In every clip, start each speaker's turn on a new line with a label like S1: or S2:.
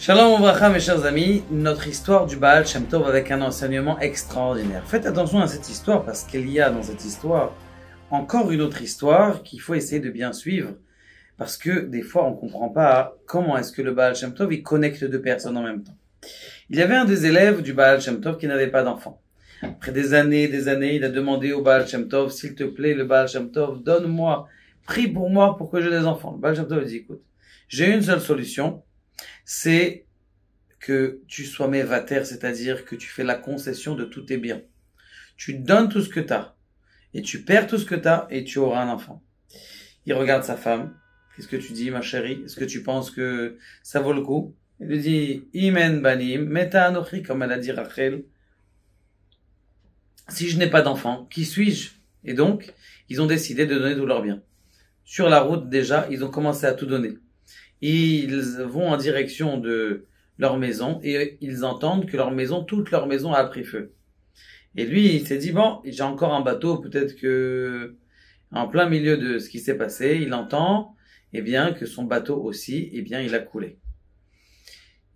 S1: Shalom Ouvracha, mes chers amis, notre histoire du Baal Shem Tov avec un enseignement extraordinaire. Faites attention à cette histoire parce qu'il y a dans cette histoire encore une autre histoire qu'il faut essayer de bien suivre parce que des fois on ne comprend pas comment est-ce que le Baal Shem Tov il connecte deux personnes en même temps. Il y avait un des élèves du Baal Shem Tov qui n'avait pas d'enfant. Après des années, il a demandé au Baal Shem Tov, s'il te plaît, le Baal Shem Tov, donne-moi, prie pour moi pour que j'ai des enfants. Le Baal Shem Tov dit, écoute, j'ai une seule solution, c'est que tu sois mévater, c'est-à-dire que tu fais la concession de tous tes biens. Tu donnes tout ce que tu as, et tu perds tout ce que tu as, et tu auras un enfant. Il regarde sa femme. Qu'est-ce que tu dis, ma chérie? Est-ce que tu penses que ça vaut le coup? Il lui dit, Imen banim, meta anochi, comme elle a dit Rachel. Si je n'ai pas d'enfant, qui suis-je? Et donc, ils ont décidé de donner tous leurs biens. Sur la route, déjà, ils ont commencé à tout donner. Ils vont en direction de leur maison et ils entendent que leur maison, toute leur maison a pris feu. Et lui, il s'est dit, bon, j'ai encore un bateau, peut-être que en plein milieu de ce qui s'est passé, il entend, eh bien, que son bateau aussi, eh bien, il a coulé.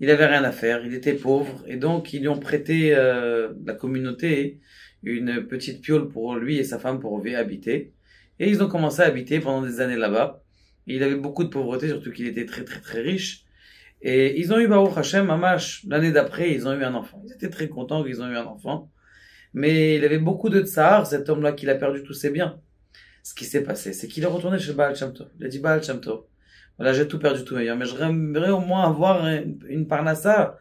S1: Il avait rien à faire, il était pauvre et donc ils lui ont prêté, la communauté, une petite piole pour lui et sa femme pour habiter. Et ils ont commencé à habiter pendant des années là-bas. Il avait beaucoup de pauvreté, surtout qu'il était très très très riche. Et ils ont eu Baruch Hashem, Mamash, l'année d'après, ils ont eu un enfant. Ils étaient très contents qu'ils ont eu un enfant. Mais il avait beaucoup de tsar, cet homme-là, qu'il a perdu tous ses biens. Ce qui s'est passé, c'est qu'il est retourné chez Baal Shem Tov. Il a dit, Baal Shem Tov, voilà, j'ai tout perdu, tout meilleur, mais j'aimerais au moins avoir une parnassa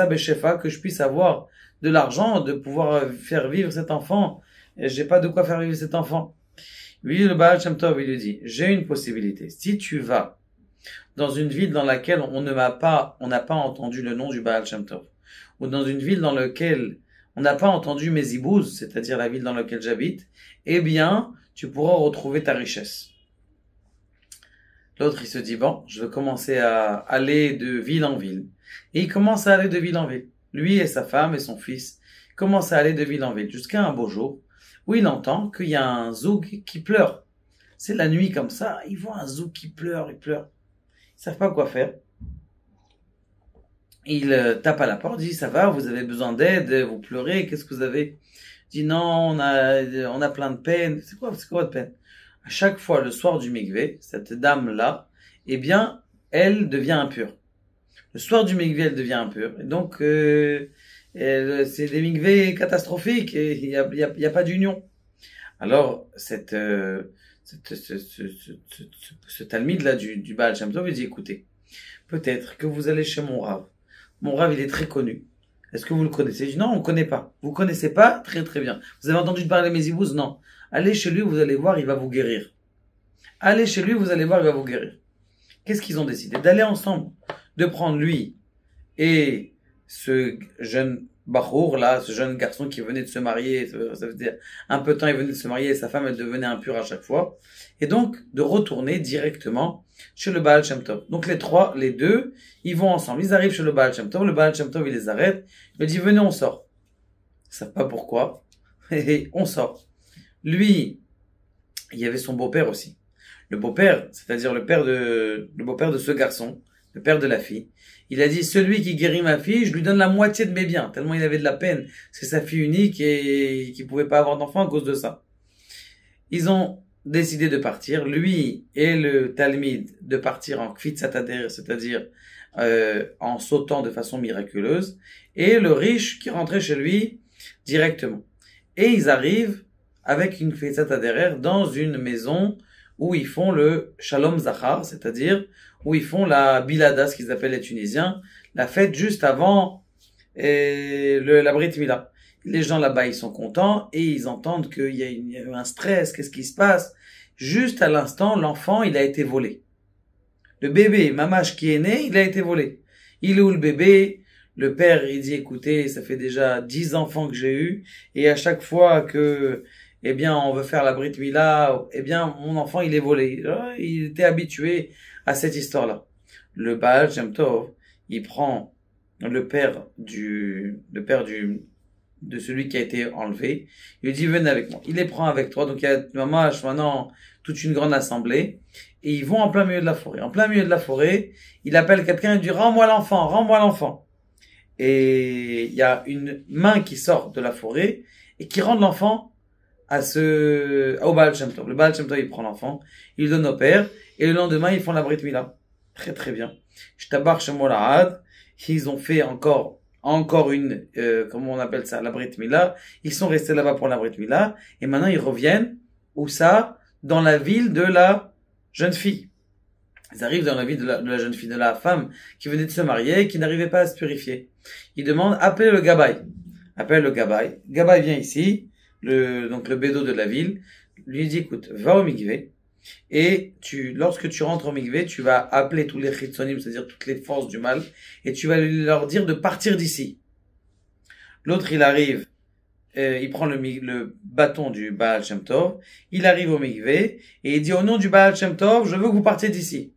S1: beshefa, que je puisse avoir de l'argent, de pouvoir faire vivre cet enfant. Et j'ai pas de quoi faire vivre cet enfant. Lui, le Baal Shem Tov, il lui dit, j'ai une possibilité. Si tu vas dans une ville dans laquelle on n'a pas entendu le nom du Baal Shem Tov, ou dans une ville dans laquelle on n'a pas entendu Mézibouz, c'est-à-dire la ville dans laquelle j'habite, eh bien, tu pourras retrouver ta richesse. L'autre, il se dit, bon, je vais commencer à aller de ville en ville. Et il commence à aller de ville en ville. Lui et sa femme et son fils commencent à aller de ville en ville, jusqu'à un beau jour, où il entend qu'il y a un zoug qui pleure. C'est la nuit comme ça, ils voient un zoug qui pleure, il pleure. Ils savent pas quoi faire. Il tape à la porte, dit, ça va, vous avez besoin d'aide, vous pleurez, qu'est-ce que vous avez? Il dit, non, on a plein de peine. C'est quoi votre peine? À chaque fois, le soir du mikvé, cette dame-là, eh bien, elle devient impure. Le soir du mikvé, elle devient impure. Et donc, c'est des mikvés catastrophiques et il y a pas d'union. Alors, ce talmide-là du Baal Shem Tov, il dit, écoutez, peut-être que vous allez chez mon Rav. Mon Rav, il est très connu. Est-ce que vous le connaissez? Je dis, non, on ne connaît pas. Vous connaissez pas? Très très bien. Vous avez entendu parler de Mézibouz? Non. Allez chez lui, vous allez voir, il va vous guérir. Allez chez lui, vous allez voir, il va vous guérir. Qu'est-ce qu'ils ont décidé? D'aller ensemble. De prendre lui et ce jeune Bachour, là, ce jeune garçon qui venait de se marier, ça veut dire un peu de temps il venait de se marier et sa femme elle devenait impure à chaque fois, et donc de retourner directement chez le Baal Shem Tov. Donc les deux, ils vont ensemble, ils arrivent chez le Baal Shem Tov, le Baal Shem Tov il les arrête, il leur dit venez on sort. Ils savent pas pourquoi, et on sort. Lui, il y avait son beau-père aussi. Le beau-père, c'est-à-dire le beau-père de ce garçon, le père de la fille, il a dit, celui qui guérit ma fille, je lui donne la moitié de mes biens, tellement il avait de la peine. C'est sa fille unique et qui pouvait pas avoir d'enfant à cause de ça. Ils ont décidé de partir, lui et le Talmide, de partir en kfitsatader, c'est-à-dire en sautant de façon miraculeuse, et le riche qui rentrait chez lui directement. Et ils arrivent avec une kfitsatader dans une maison où ils font le Shalom Zachar, c'est-à-dire où ils font la Bilada, ce qu'ils appellent les Tunisiens, la fête juste avant la Brit Mila. Les gens là-bas, ils sont contents et ils entendent qu'il y a un stress, qu'est-ce qui se passe? Juste à l'instant, l'enfant, il a été volé. Le bébé, Mamash qui est né, il a été volé. Il est où le bébé? Le père, il dit, écoutez, ça fait déjà 10 enfants que j'ai eu et à chaque fois que eh bien, on veut faire la Brit Mila, eh bien, mon enfant, il est volé. Il était habitué à cette histoire-là. Le Baal Shem Tov, il prend le père du de celui qui a été enlevé. Il lui dit, venez avec moi. Il les prend avec toi. Donc il y a maintenant toute une grande assemblée. Et ils vont en plein milieu de la forêt. En plein milieu de la forêt, il appelle quelqu'un et dit, rends-moi l'enfant, rends-moi l'enfant. Et il y a une main qui sort de la forêt et qui rend l'enfant au Baal Shem Tov. Le Baal Shem Tov, il prend l'enfant, il le donne au père, et le lendemain, ils font la Brit Mila. Très très bien. Shtabar Shem Olahad. Ils ont fait encore une, comment on appelle ça, la Brit Mila. Ils sont restés là-bas pour la Brit Mila. Et maintenant, ils reviennent, où ça? Dans la ville de la jeune fille. Ils arrivent dans la ville de la jeune fille, de la femme qui venait de se marier et qui n'arrivait pas à se purifier. Ils demandent, appelez le Gabaï. Appelle le Gabaï. Gabaï vient ici, donc le bédo de la ville, lui dit, écoute, va au Mikvé, et lorsque tu rentres au Mikvé, tu vas appeler tous les chitzonim, c'est-à-dire toutes les forces du mal, et tu vas leur dire de partir d'ici. L'autre, il arrive, il prend le bâton du Baal Shem Tov, il arrive au Mikvé, et il dit, au nom du Baal Shem Tov, je veux que vous partiez d'ici.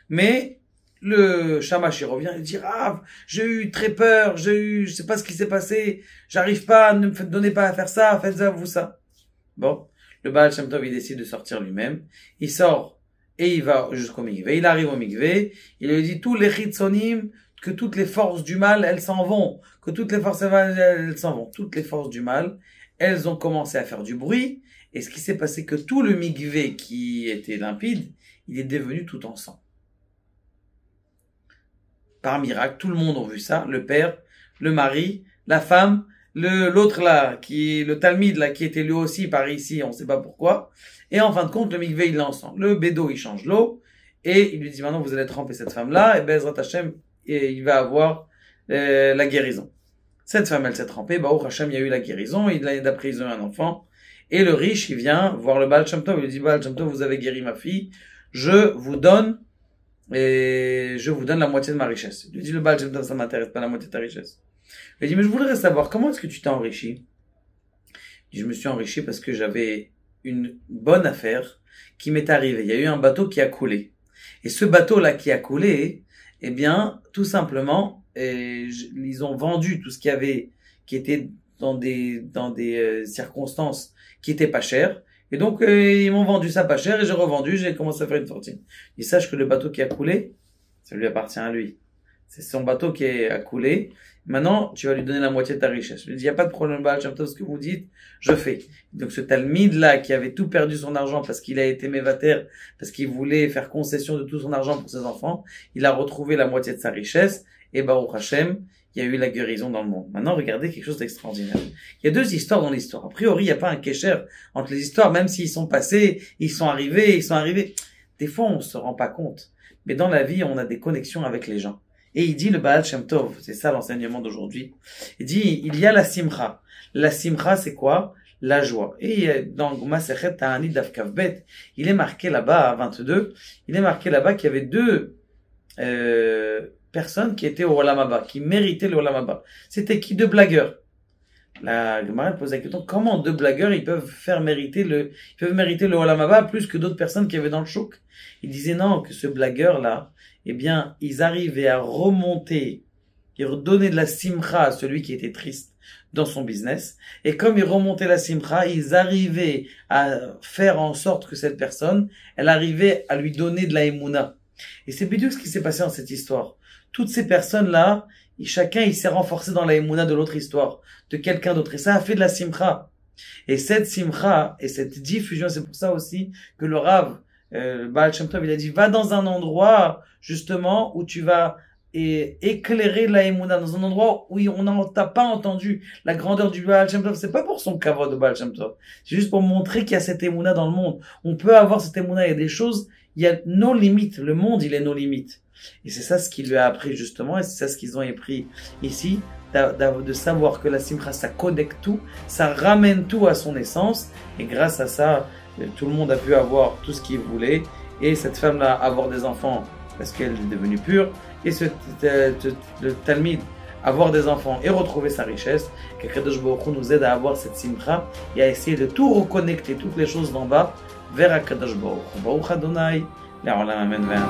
S1: Mais, le Shamash, il revient, il dit, ah, j'ai eu très peur, je sais pas ce qui s'est passé, j'arrive pas, ne me donnez pas à faire ça, faites-ça, vous ça. Bon. Le Baal Shem Tov, il décide de sortir lui-même. Il sort et il va jusqu'au Mikvé. Il arrive au Mikvé. Il lui dit, tous les chitzonim, que toutes les forces du mal, elles s'en vont. Que toutes les forces du mal, elles s'en vont. Toutes les forces du mal, elles ont commencé à faire du bruit. Et ce qui s'est passé, que tout le Mikvé qui était limpide, il est devenu tout en sang. Par miracle, tout le monde a vu ça. Le père, le mari, la femme, l'autre là, le Talmid là, qui était lui aussi par ici, on sait pas pourquoi. Et en fin de compte, le Mikvé, il lance le bédo, il change l'eau. Et il lui dit, maintenant, vous allez tremper cette femme-là. Et Bezrat Hashem, et il va avoir la guérison. Cette femme, elle s'est trempée. Baruch Hashem, il y a eu la guérison. D'après, ils ont eu un enfant. Et le riche, il vient voir le Baal Shem Tov. Il lui dit, Baal Shem Tov, vous avez guéri ma fille. Je vous donne la moitié de ma richesse. Il lui dit, le Baal Shem Tov, ça m'intéresse pas la moitié de ta richesse. Il lui dit, mais je voudrais savoir, comment est-ce que tu t'es enrichi? Il dit, je me suis enrichi parce que j'avais une bonne affaire qui m'est arrivée. Il y a eu un bateau qui a coulé. Et ce bateau-là qui a coulé, eh bien, tout simplement, ils ont vendu tout ce qui était dans des circonstances qui étaient pas chères. Et donc, ils m'ont vendu ça pas cher et j'ai revendu, j'ai commencé à faire une fortune. Il sache que le bateau qui a coulé, ça lui appartient à lui. C'est son bateau qui a coulé. Maintenant, tu vas lui donner la moitié de ta richesse. Je lui dis, il n'y a pas de problème, Baal Shem Tov, ce que vous dites, je fais. Donc, ce Talmid-là, qui avait tout perdu son argent parce qu'il a été mévater, parce qu'il voulait faire concession de tout son argent pour ses enfants, il a retrouvé la moitié de sa richesse, et Baruch Hashem, il y a eu la guérison dans le monde. Maintenant, regardez quelque chose d'extraordinaire. Il y a deux histoires dans l'histoire. A priori, il n'y a pas un kécher entre les histoires, même s'ils sont passés, ils sont arrivés. Des fois, on se rend pas compte. Mais dans la vie, on a des connexions avec les gens. Et il dit le Baal Shem Tov, c'est ça l'enseignement d'aujourd'hui. Il dit, il y a la simcha. La simcha, c'est quoi? La joie. Et dans Masechet Ta'anit Daf Kav Bet, il est marqué là-bas, à 22, il est marqué là-bas qu'il y avait deux personnes qui étaient au Olam Haba, qui méritaient le Olam Haba. C'était qui? Deux blagueurs. La Gemara pose la question, comment deux blagueurs, ils peuvent mériter le Olam Haba plus que d'autres personnes qui avaient dans le chouk? Il disait non, que ce blagueur-là, eh bien, ils arrivaient à remonter et redonner de la simcha à celui qui était triste dans son business. Et comme ils remontaient la simcha, ils arrivaient à faire en sorte que cette personne, elle arrivait à lui donner de la émouna. Et c'est bidou ce qui s'est passé dans cette histoire. Toutes ces personnes-là, chacun, il s'est renforcé dans la émouna de l'autre histoire, de quelqu'un d'autre. Et ça a fait de la simcha. Et cette simcha, et cette diffusion, c'est pour ça aussi que le Rav, Baal Shem Tov, il a dit, va dans un endroit, justement, où tu vas éclairer la émouna, dans un endroit où on t'a pas entendu la grandeur du Baal Shem Tov. C'est pas pour son kavod de Baal Shem Tov. C'est juste pour montrer qu'il y a cette émouna dans le monde. On peut avoir cette émouna, il y a des choses, il y a nos limites. Le monde, il est nos limites. Et c'est ça ce qu'il lui a appris, justement, et c'est ça ce qu'ils ont appris ici, de savoir que la simcha, ça connecte tout, ça ramène tout à son essence, et grâce à ça, tout le monde a pu avoir tout ce qu'il voulait, et cette femme-là avoir des enfants parce qu'elle est devenue pure, et le Talmid avoir des enfants et retrouver sa richesse, qu'Akadosh Baruch Hu nous aide à avoir cette simcha et à essayer de tout reconnecter, toutes les choses d'en bas, vers Akadosh Baruch Hu. Baruch Adonai, Le'olam Amen.